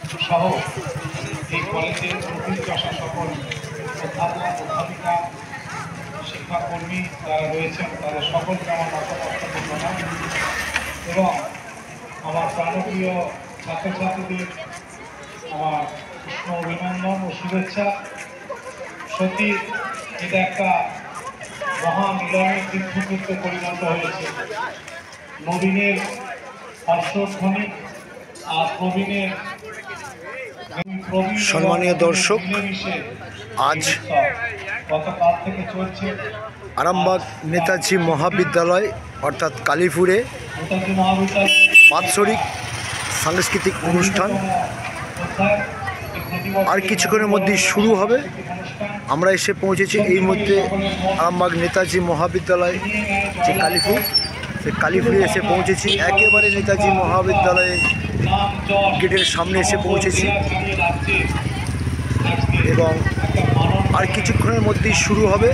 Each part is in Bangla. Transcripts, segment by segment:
সহ এই কলেজের প্রতিনিধি আসা সকল অধ্যাপক অধ্যাপিকা শিক্ষাকর্মী যারা রয়েছেন তাদের সকলকে আমার নতমস্তক প্রণাম এবং আমার প্রাণপ্রিয় ছাত্রছাত্রীদের আমার উষ্ণ অভিনন্দন ও শুভেচ্ছা। সত্যি এটা একটা মহামিলনের তীর্থক্ষেত্রে পরিণত হয়েছে। নবীনের হর্ষধ্বনি আর প্রবীণের সম্মানীয় দর্শক, আজ আরামবাগ নেতাজি মহাবিদ্যালয় অর্থাৎ কালীপুরে বাৎসরিক সাংস্কৃতিক অনুষ্ঠান আর কিছুক্ষণের মধ্যেই শুরু হবে। আমরা এসে পৌঁছেছি এই মুহূর্তে আরামবাগ নেতাজি মহাবিদ্যালয় যে কালীপুর, সে কালীপুরে এসে পৌঁছেছি। একেবারে নেতাজি মহাবিদ্যালয়ের গেটের সামনে এসে পৌঁছেছি এবং আর কিছুক্ষণের মধ্যেই শুরু হবে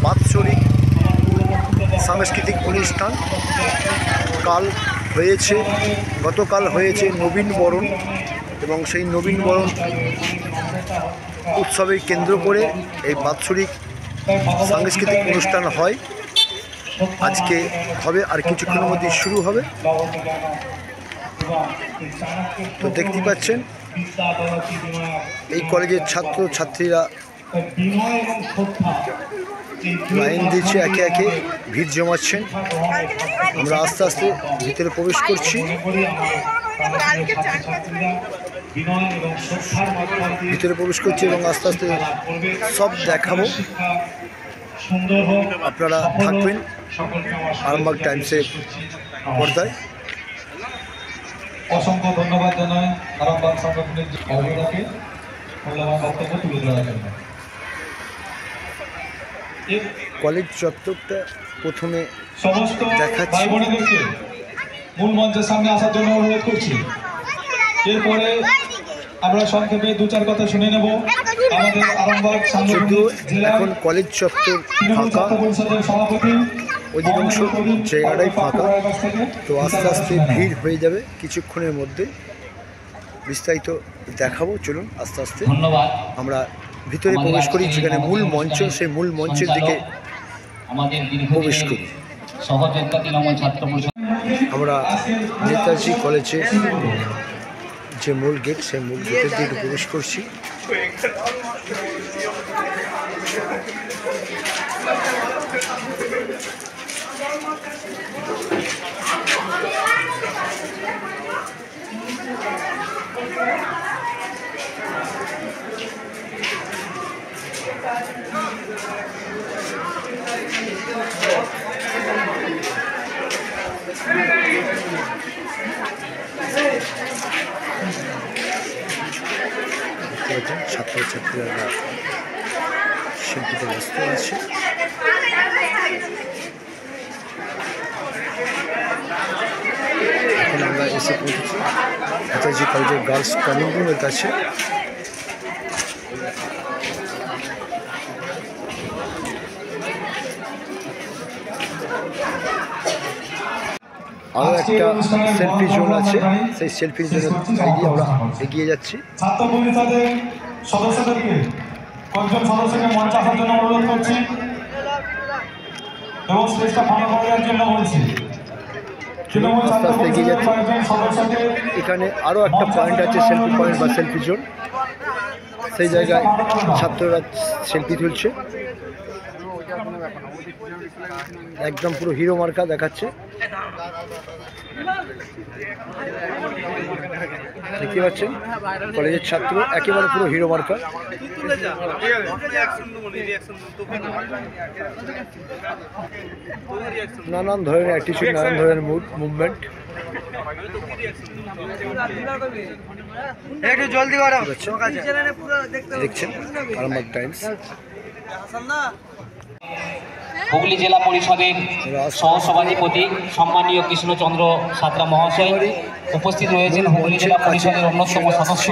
বাৎসরিক সাংস্কৃতিক অনুষ্ঠান। গতকাল হয়েছে নবীন বরণ এবং সেই নবীন বরণ উৎসবে কেন্দ্র করে এই বাৎসরিক সাংস্কৃতিক অনুষ্ঠান হয়। আজকে হবে, আর কিছুক্ষণের মধ্যে শুরু হবে। তো দেখতে পাচ্ছেন এই কলেজের ছাত্র ছাত্রীরা লাইন দিচ্ছে, একে একে ভিড় জমাচ্ছেন। আমরা আস্তে আস্তে ভিতরে প্রবেশ করছি। এবং আস্তে আস্তে সব দেখাবো। আপনারা থাকবেন আরামবাগ টাইমসের পর্দায়। অসংখ্য ধন্যবাদ জানাই আরামবাগ সংগঠনের অবদানকে মূল্যবান বক্তব্য তুলে ধরার জন্য। কলেজ চত্বরটা প্রথমে সমস্ত ভাই বোনেদেরকে মূল মঞ্চের সামনে আসার জন্য অনুরোধ করছি। এরপরে আমরা সংক্ষেপে দু চার কথা শুনে নেব। আমাদের আরামবাগ এখন কলেজ চত্বর ফাঁকা, সভাপতি অধিকাংশ জায়গাটাই ফাঁকা। তো আস্তে আস্তে ভিড় হয়ে যাবে কিছুক্ষণের মধ্যে। বিস্তারিত দেখাবো, চলুন আস্তে আস্তে আমরা ভিতরে প্রবেশ করি, যেখানে মূল মঞ্চ, সেই মূল মঞ্চের দিকে প্রবেশ করি। আমরা নেতাজি কলেজের যে মূল গেট, সেই মূল গেটের দিকে প্রবেশ করছি। ছাত্রছাত্রীরা শিল্পীতে ব্যস্ত আছে। এখন আমরা এসে পৌঁছেছি নেতাজি কলেজের গার্লস কমন রুমের কাছে। আরও একটা সেলফি জোন আছে, সেই সেলফি জোনের দিকে আমরা এগিয়ে যাচ্ছি। ছাত্র পরিষদের সদস্যদেরকে কয়েকজন সদস্যকে মঞ্চে আসার জন্য অনুরোধ করছি এবং স্টেজটা ভালো করার জন্য বলছি। আস্তে আস্তে এগিয়ে যাচ্ছি। এখানে আরও একটা পয়েন্ট আছে, সেলফি পয়েন্ট বা সেলফি জোন। সেই জায়গায় ছাত্ররা সেলফি তুলছে। একদম পুরো হিরো মার্কা দেখাচ্ছে। দেখতে পাচ্ছেন কলেজের ছাত্র একেবারে পুরো হিরো মার্কা। নানান ধরনের অ্যাটিটিউড, নানান ধরনের মুভমেন্ট। দেখছেন আরামবাগ টাইমস। হুগলি জেলা পরিষদের সহসভাধিপতি সম্মানীয় কৃষ্ণচন্দ্র সাঁতরা মহাশয়, উপস্থিত রয়েছেন হুগলি জেলা পরিষদের অন্যতম সদস্য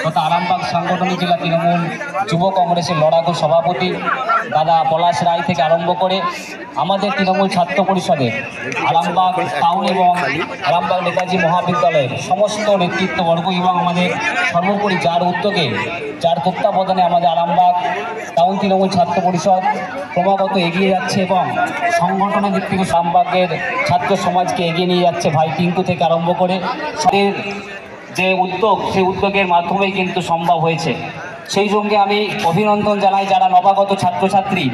তথা আরামবাগ সাংগঠনিক জেলা তৃণমূল যুব কংগ্রেসের লড়াকু সভাপতি দাদা পলাশ রায় থেকে আরম্ভ করে আমাদের তৃণমূল ছাত্র পরিষদের আরামবাগ টাউন এবং আরামবাগ নেতাজি মহাবিদ্যালয়ের সমস্ত নেতৃত্ববর্গ এবং আমাদের সর্বোপরি যার উদ্যোগে যার তত্ত্বাবধানে আমাদের আরামবাগ টাউন তৃণমূল ছাত্র পরিষদ ক্রমাগত এগিয়ে যাচ্ছে এবং সংগঠনের দিক থেকে আরামবাগের ছাত্র সমাজকে এগিয়ে নিয়ে যাচ্ছে ভাই টিঙ্কু থেকে আরম্ভ করে তাদের যে উদ্যোগ সেই উদ্যোগের মাধ্যমেই কিন্তু সম্ভব হয়েছে। সেই সঙ্গে আমি অভিনন্দন জানাই যারা নবাগত ছাত্রছাত্রী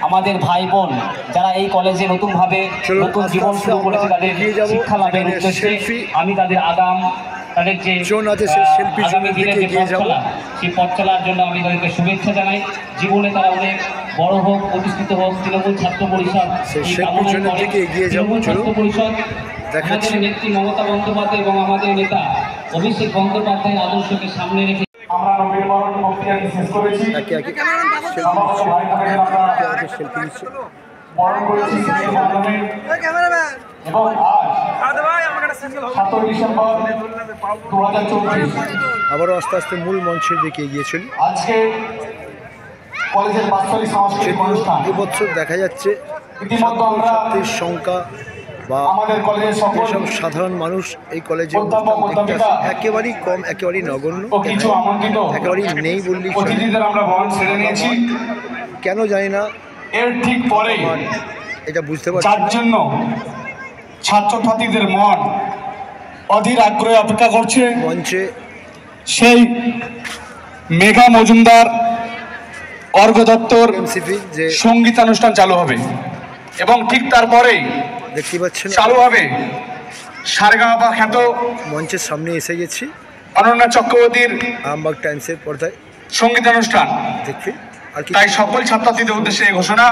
আমাদের ভাই বোন যারা এই কলেজে নতুনভাবে নতুন জীবন শুরু করেছে তাদের শিক্ষা লাভের উদ্দেশ্যে আমি তাদের তাদের যে আগামী দিনের যে পথ চলা সেই পথ চলার জন্য আমি তাদেরকে শুভেচ্ছা জানাই। জীবনে তারা অনেক বড় হোক, প্রতিষ্ঠিত হোক। তৃণমূল ছাত্র পরিষদ তৃণমূল ছাত্র পরিষদ আমাদের নেত্রী মমতা বন্দ্যোপাধ্যায় এবং আমাদের নেতা অভিষেক বন্দ্যোপাধ্যায়ের আদর্শকে সামনে রেখে আমরা নবীনবরণ প্রক্রিয়াটি শেষ করেছি। সমস্ত ভাই বোনেদের আমরা বরণ করেছি স্মৃতির মাধ্যমে এবং আজ 7 ডিসেম্বর 2024 আবারও আস্তে আস্তে মূল মঞ্চের দিকে এগিয়েছিল। আজকে কলেজের বাৎসরিক সাংস্কৃতিক অনুষ্ঠান এবছর দেখা যাচ্ছে ইতিমধ্যে আমরা ছাত্রছাত্রীর সংখ্যা বা আমাদের কলেজের সকল যেসব সাধারণ মানুষ এই কলেজে একেবারেই কম, একেবারেই নগণ্য, কিছু আমন্ত্রিত একেবারেই নেই বললেই চলে। অতিথিদের আমরা বরণ সেরে নিয়েছি। কেন জানি না এর ঠিক পরে এটা বুঝতে পারছি যার জন্য ছাত্রছাত্রীদের মন অধীর আগ্রহে অপেক্ষা করছে মঞ্চে সেই মেঘা মজুমদার অর্ঘ্য দত্তর এমসিপি যে সঙ্গীতানুষ্ঠান চালু হবে এবং ঠিক তারপরেই দেখতে পাচ্ছেন চালু হবে সারেগামাপা খ্যাত মঞ্চের সামনে এসে গেছি অনন্যা চক্রবর্তীর আরামবাগ টাইমসের পর্দায় সঙ্গীতানুষ্ঠান দেখি। আর কি তাই সকল ছাত্রছাত্রীদের উদ্দেশ্যে এই ঘোষণা,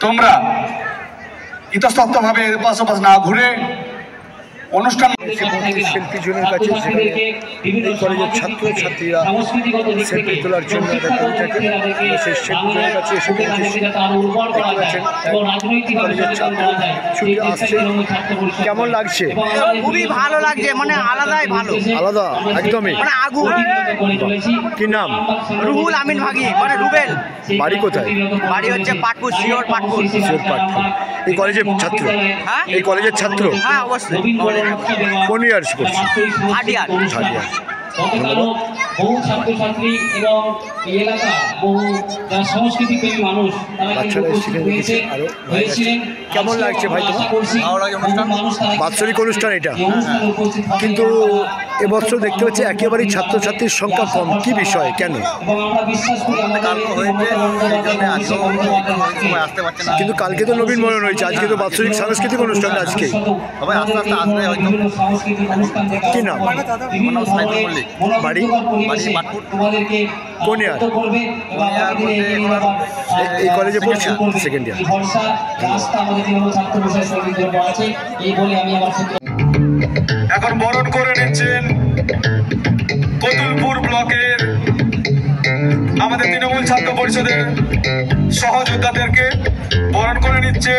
তোমরা ইতস্ততভাবে এর পাশাপাশ না ঘুরে অনুষ্ঠান শিল্পী জনের কাছে যেখানে এই কলেজের ছাত্রছাত্রীরা সেলফি তোলার জন্য করে থাকেন, সেই শিল্পী জনের কাছে এসে পৌঁছেছি। কলেজের ছাত্র ছুটি আসছে, কেমন লাগছে? খুবই ভালো লাগছে, মানে আলাদাই ভালো, আলাদা একদমই, মানে আগুন। কি নাম? রুহুল আমিন ভাগি, মানে রুবেল। বাড়ি কোথায়? বাড়ি হচ্ছে পাটপুর, শিওর পাটপুর। শিওর পাটপুর। এই কলেজের ছাত্র? হ্যাঁ, এই কলেজের ছাত্র? হ্যাঁ অবশ্যই। কোন ইয়ার্স করছে? Third year. বহু ছাত্রছাত্রী এবং এই এলাকা বহু যারা সংস্কৃতি প্রেমী মানুষ তারা কিন্তু উপস্থিত হয়েছিলেন। কেমন লাগছে ভাই তোমার? বাৎসরিক অনুষ্ঠান এটা, কিন্তু এবছর দেখতে পাচ্ছি একেবারেই ছাত্রছাত্রীর সংখ্যা কম, কি বিষয়, কেন? কিন্তু কালকে তো নবীন বরণ হয়েছে, আজকে তো বাৎসরিক সাংস্কৃতিক অনুষ্ঠান। আজকে কি নাম? বাড়ি কোন ইয়ার? এই কলেজে পড়ছে সেকেন্ড ইয়ার। এখন বরণ করে নিচ্ছেন কতুলপুর ব্লকের আমাদের তৃণমূল ছাত্র পরিষদের সহযোদ্ধাদেরকে বরণ করে নিচ্ছে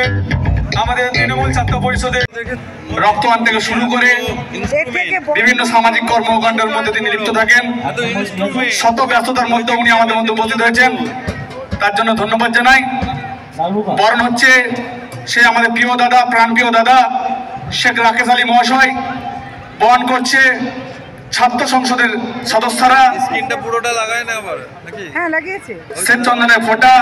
আমাদের তৃণমূল ছাত্র পরিষদের রক্তদান থেকে শুরু করে বিভিন্ন সামাজিক কর্মকাণ্ডের মধ্যে তিনি লিপ্ত থাকেন। শত ব্যস্ততার মধ্যে উনি আমাদের মধ্যে উপস্থিত হয়েছেন, তার জন্য ধন্যবাদ জানাই। বরণ হচ্ছে সে আমাদের প্রিয় দাদা, প্রাণপ্রিয় দাদা শেখ রাকেশ আলী মহাশয়। বরণ করছে ছাত্র সংসদের সদস্যরা। পুরোটা লাগায় না আবার নাকি? হ্যাঁ লাগিয়েছে। শ্বেত চন্দনের ফোঁটা,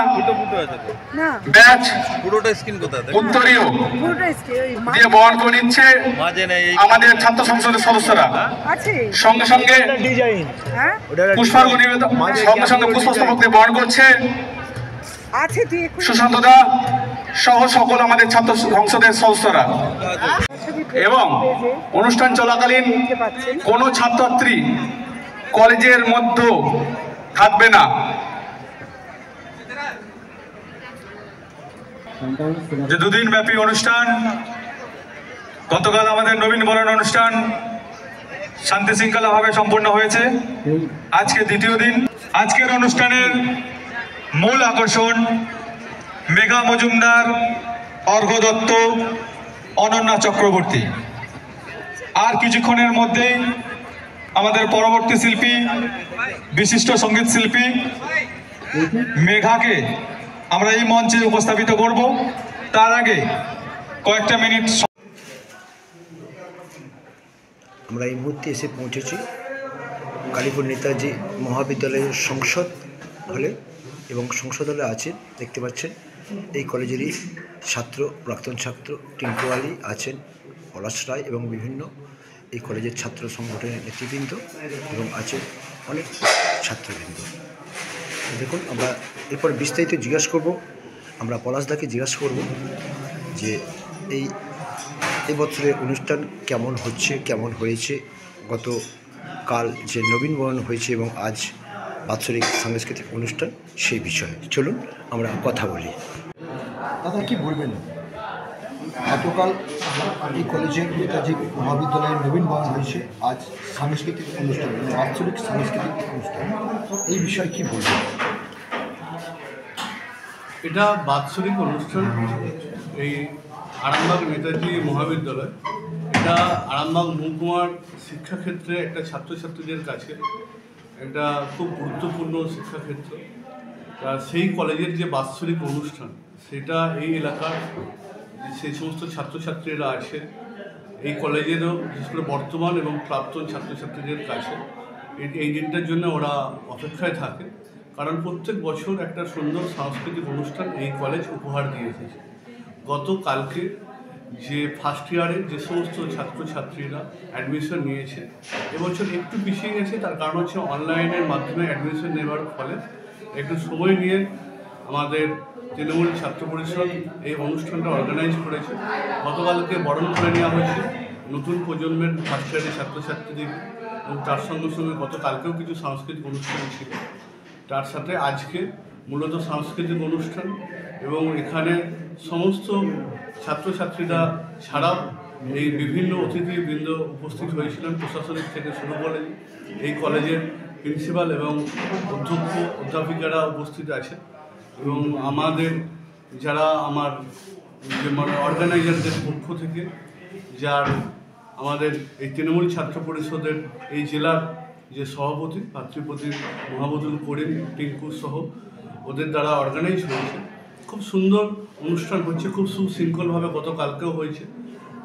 না ব্যাচ, পুরোটা স্কিন কোথায়? উত্তরীয় পুরোটা ওই দিয়ে বরণ করে নিচ্ছে মাঝে নেই আমাদের ছাত্র সংসদের সদস্যরা। আছে সঙ্গে সঙ্গে ডিজাইন, হ্যাঁ পুষ্পার্ঘ্য নিবেদন, সঙ্গে সঙ্গে পুষ্পস্তবক দিয়ে বরণ করছে আছে। তুই সুশান্ত দা সহ সকল আমাদের ছাত্র সংসদের সদস্যরা। এবং অনুষ্ঠান চলাকালীন কোনো ছাত্রছাত্রী কলেজের মধ্যে থাকবে না। যে দুদিন ব্যাপী অনুষ্ঠান, গতকাল আমাদের নবীন বরণ অনুষ্ঠান শান্তি শৃঙ্খলাভাবে সম্পন্ন হয়েছে। আজকে দ্বিতীয় দিন। আজকের অনুষ্ঠানের মূল আকর্ষণ মেঘা মজুমদার, অর্ঘ্য দত্ত, অনন্যা চক্রবর্তী। আর কিছুক্ষণের মধ্যেই আমাদের পরবর্তী শিল্পী বিশিষ্ট সঙ্গীত শিল্পী মেঘাকে আমরা এই মঞ্চে উপস্থাপিত করব। তার আগে কয়েকটা মিনিট আমরা এই মুহূর্তে এসে পৌঁছেছি কালীপুর নেতাজি মহাবিদ্যালয়ের সংসদ হলে, এবং সংসদ হলে আছেন দেখতে পাচ্ছেন এই কলেজেরই ছাত্র, প্রাক্তন ছাত্র টিঙ্কু আলী আছেন, পলাশ রায় এবং বিভিন্ন এই কলেজের ছাত্র সংগঠনের নেতৃবৃন্দ, এবং আছে অনেক ছাত্রবৃন্দ। দেখুন, আমরা এরপর বিস্তারিত জিজ্ঞাসা করব, আমরা পলাশদাকে জিজ্ঞাসা করব যে এই বছরের অনুষ্ঠান কেমন হচ্ছে, কেমন হয়েছে, গতকাল যে নবীনবরণ হয়েছে এবং আজ বাৎসরিক সাংস্কৃতিক অনুষ্ঠান, সেই বিষয়ে চলুন আমরা কথা বলি। দাদা, কি বলবেন? গতকাল এই কলেজের নেতাজি মহাবিদ্যালয়ের নবীনবরণ হয়েছে, আজ সাংস্কৃতিক অনুষ্ঠান, বাৎসরিক সাংস্কৃতিক অনুষ্ঠান, এই বিষয়ে কি বলবেন? এটা বাৎসরিক অনুষ্ঠান। এই আরামবাগ নেতাজি মহাবিদ্যালয়, এটা আরামবাগ মহকুমার শিক্ষাক্ষেত্রে একটা ছাত্রছাত্রীদের কাছে একটা খুব গুরুত্বপূর্ণ শিক্ষাক্ষেত্র। সেই কলেজের যে বাৎসরিক অনুষ্ঠান, সেটা এই এলাকার সেই সমস্ত ছাত্রছাত্রীরা আছে, এই কলেজেরও বিশেষ করে বর্তমান এবং প্রাক্তন ছাত্রছাত্রীদের কাছে এই দিনটার জন্য ওরা অপেক্ষায় থাকে। কারণ প্রত্যেক বছর একটা সুন্দর সাংস্কৃতিক অনুষ্ঠান এই কলেজ উপহার দিয়ে এসেছে। গতকালকে যে ফার্স্ট ইয়ারে যে সমস্ত ছাত্রছাত্রীরা অ্যাডমিশন নিয়েছে, এবছর একটু পিছিয়ে গেছে। তার কারণ হচ্ছে অনলাইনের মাধ্যমে অ্যাডমিশন নেওয়ার ফলে একটু সময় নিয়ে আমাদের তৃণমূল ছাত্র পরিষদ এই অনুষ্ঠানটা অর্গানাইজ করেছে। গতকালকে বরণ করে নেওয়া হয়েছে নতুন প্রজন্মের ফার্স্ট ইয়ারের ছাত্রছাত্রীদের, এবং তার সঙ্গে সঙ্গে গতকালকেও কিছু সাংস্কৃতিক অনুষ্ঠান ছিল। তার সাথে আজকে মূলত সাংস্কৃতিক অনুষ্ঠান, এবং এখানে সমস্ত ছাত্রছাত্রীরা ছাড়াও এই বিভিন্ন অতিথিবৃন্দ উপস্থিত হয়েছিলেন। প্রশাসনিক থেকে শুরু করে এই কলেজের প্রিন্সিপাল এবং অধ্যক্ষ অধ্যাপিকারা উপস্থিত আছে, এবং আমাদের যারা আমার যে অর্গানাইজারদের পক্ষ থেকে, যার আমাদের এই তৃণমূল ছাত্র পরিষদের এই জেলার যে সভাপতি ভাতৃপতি মোহাম্মদুল করিম টিঙ্কু সহ ওদের দ্বারা অর্গানাইজ হয়েছে। খুব সুন্দর অনুষ্ঠান হচ্ছে, খুব সুশৃঙ্খলভাবে গতকালকেও হয়েছে,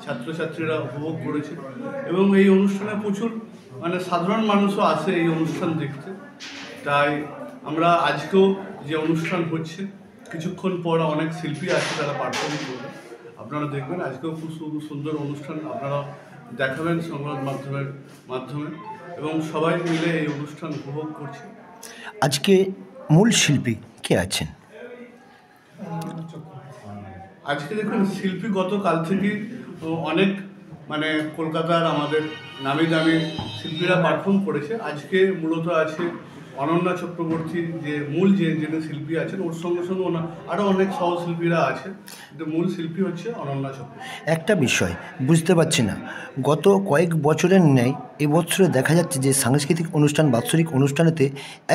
ছাত্রছাত্রীরা উপভোগ করেছে, এবং এই অনুষ্ঠানে প্রচুর সাধারণ মানুষও আসে এই অনুষ্ঠান দেখতে। তাই আমরা আজকেও যে অনুষ্ঠান হচ্ছে, কিছুক্ষণ পর অনেক শিল্পী আছে তারা পারফর্ম করবে, আপনারা দেখবেন। আজকেও খুব সুন্দর অনুষ্ঠান আপনারা দেখাবেন সংবাদ মাধ্যমে, এবং সবাই মিলে এই অনুষ্ঠান উপভোগ করছে। আজকে মূল শিল্পী কে আছেন? আজকে দেখুন, শিল্পী গতকাল থেকে অনেক কলকাতার আমাদের নামি দামি শিল্পীরা পারফর্ম করেছে। আজকে মূলত আছে অনন্যা চক্রবর্তী, যে মূল যিনি শিল্পী আছেন, ওর সঙ্গে সঙ্গে আরও অনেক সহশিল্পীরা আছে, কিন্তু মূল শিল্পী হচ্ছে অনন্যা চক্রবর্তী। একটা বিষয় বুঝতে পারছি না, গত কয়েক বছরের ন্যায় এবছরে দেখা যাচ্ছে যে সাংস্কৃতিক অনুষ্ঠান, বাৎসরিক অনুষ্ঠানেতে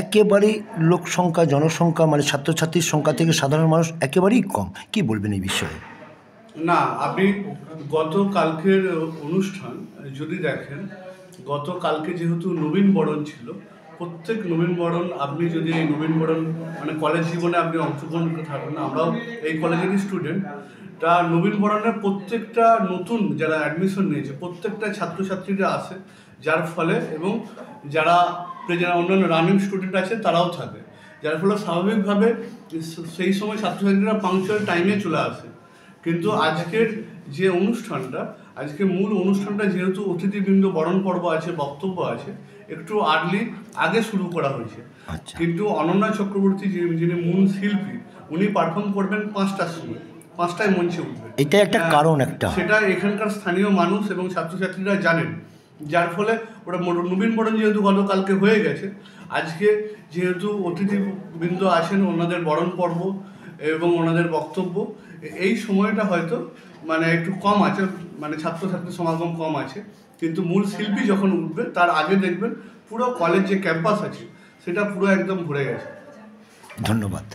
একেবারেই লোক সংখ্যা, জনসংখ্যা, ছাত্রছাত্রীর সংখ্যা থেকে সাধারণ মানুষ একেবারেই কম। কি বলবেন এই বিষয়ে? না, আপনি গতকালকের অনুষ্ঠান যদি দেখেন, গতকালকে যেহেতু নবীনবরণ ছিল, প্রত্যেক নবীনবরণ আপনি যদি এই নবীনবরণ কলেজ জীবনে আপনি অংশগ্রহণ করে থাকবেন, আমরাও এই কলেজেরই স্টুডেন্ট, তা নবীনবরণের প্রত্যেকটা নতুন যারা অ্যাডমিশন নিয়েছে প্রত্যেকটা ছাত্রছাত্রীরা আসে, যার ফলে, এবং যারা অন্যান্য রানিং স্টুডেন্ট আছে তারাও থাকে, যার ফলে স্বাভাবিকভাবে সেই সময় ছাত্রছাত্রীরা পাংচুয়াল টাইমে চলে আসে। কিন্তু আজকের যে অনুষ্ঠানটা, আজকে মূল অনুষ্ঠানটা যেহেতু অতিথিবৃন্দ বরণ পর্ব আছে, বক্তব্য আছে, একটু আগে শুরু করা হয়েছে। কিন্তু অনন্যা চক্রবর্তী যিনি মূল শিল্পী, উনি পারফর্ম করবেন 5টার সময়, 5টায় মঞ্চে উঠবেন। এটা একটা কারণ, সেটা এখানকার স্থানীয় মানুষ এবং ছাত্রছাত্রীরা জানেন, যার ফলে ওরা নবীনবরণ যেহেতু গতকালকে হয়ে গেছে, আজকে যেহেতু অতিথিবৃন্দ আছেন, ওনাদের বরণ পর্ব এবং ওনাদের বক্তব্য, এই সময়টা হয়তো একটু কম আছে, ছাত্রছাত্রী সমাগম কম আছে। কিন্তু মূল শিল্পী যখন উঠবে তার আগে দেখবেন পুরো কলেজ যে ক্যাম্পাস আছে সেটা পুরো একদম ভরে গেছে। ধন্যবাদ।